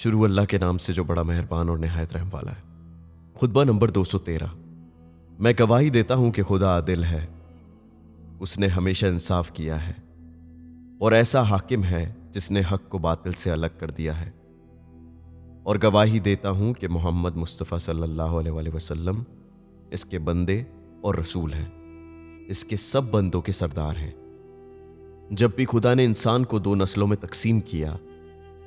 शुरू अल्लाह के नाम से जो बड़ा मेहरबान और नहायत रहम वाला है। खुतबा नंबर 213। मैं गवाही देता हूं कि खुदा आदिल है, उसने हमेशा इंसाफ किया है और ऐसा हाकिम है जिसने हक को बातिल से अलग कर दिया है। और गवाही देता हूं कि मोहम्मद मुस्तफ़ा सल्लल्लाहु अलैहि वसल्लम इसके बंदे और रसूल हैं, इसके सब बंदों के सरदार हैं। जब भी खुदा ने इंसान को दो नस्लों में तकसीम किया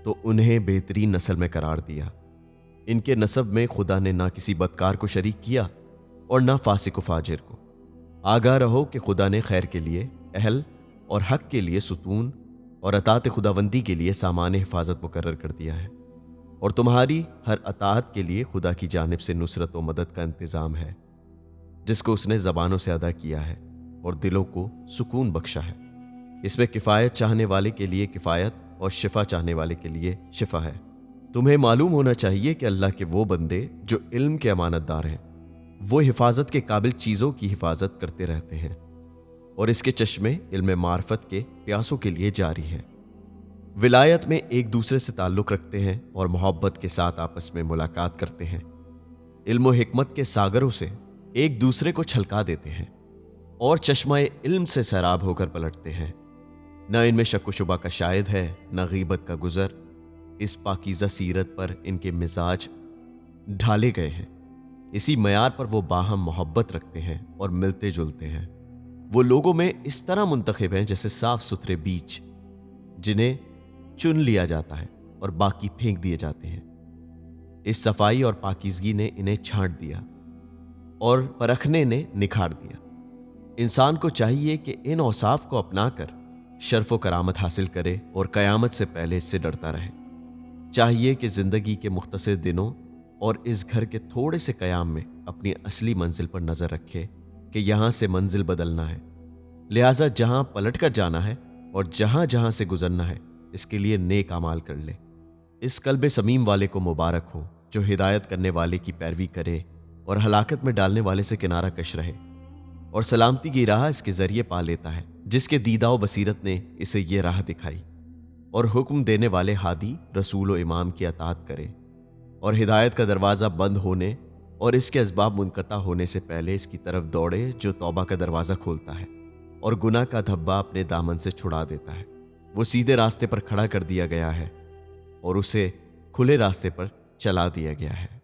तो उन्हें बेहतरीन नस्ल में करार दिया। इनके नसब में खुदा ने ना किसी बदकार को शरीक किया और ना फासिक व फाजिर को। आगाह रहो कि खुदा ने खैर के लिए अहल और हक के लिए सुतून और अतात खुदावंदी के लिए सामान हिफाजत मुकर्रर कर दिया है, और तुम्हारी हर अतात के लिए खुदा की जानिब से नुसरत व मदद का इंतज़ाम है, जिसको उसने ज़बानों से अदा किया है और दिलों को सुकून बख्शा है। इसमें किफ़ायत चाहने वाले के लिए किफ़ायत और शिफा चाहने वाले के लिए शिफा है। तुम्हें मालूम होना चाहिए कि अल्लाह के वो बंदे जो इल्म के अमानतदार हैं, वो हिफाजत के काबिल चीज़ों की हिफाजत करते रहते हैं और इसके चश्मे इल्म मार्फत के प्यासों के लिए जारी हैं। विलायत में एक दूसरे से ताल्लुक़ रखते हैं और मोहब्बत के साथ आपस में मुलाकात करते हैं। इल्म व हिकमत के सागरों से एक दूसरे को छलका देते हैं और चश्मा इल्म से सैराब होकर पलटते हैं। न इनमें शक व शुबा का शायद है, न गीबत का गुजर। इस पाकीज़ा सीरत पर इनके मिजाज ढाले गए हैं। इसी मयार पर वो बाहम मोहब्बत रखते हैं और मिलते जुलते हैं। वो लोगों में इस तरह मुंतखब हैं जैसे साफ सुथरे बीज, जिन्हें चुन लिया जाता है और बाकी फेंक दिए जाते हैं। इस सफाई और पाकीज़गी ने इन्हें छांट दिया और परखने ने निखार दिया। इंसान को चाहिए कि इन औसाफ को अपनाकर शर्फ व करामत हासिल करे और क़यामत से पहले इससे डरता रहे। चाहिए कि ज़िंदगी के मुख्तसर दिनों और इस घर के थोड़े से क़याम में अपनी असली मंजिल पर नज़र रखे कि यहाँ से मंजिल बदलना है, लिहाजा जहाँ पलट कर जाना है और जहाँ जहाँ से गुजरना है, इसके लिए नेक अमाल कर ले। इस कल्बे समीम वाले को मुबारक हो जो हिदायत करने वाले की पैरवी करे और हलाकत में डालने वाले से किनारा कश रहे, और सलामती की राह इसके ज़रिए पा लेता है जिसके दीदा व बसीरत ने इसे ये राह दिखाई। और हुक्म देने वाले हादी रसूल व इमाम की अताअत करे और हिदायत का दरवाज़ा बंद होने और इसके असबाब मुनक़ता होने से पहले इसकी तरफ दौड़े जो तौबा का दरवाज़ा खोलता है और गुनाह का धब्बा अपने दामन से छुड़ा देता है। वो सीधे रास्ते पर खड़ा कर दिया गया है और उसे खुले रास्ते पर चला दिया गया है।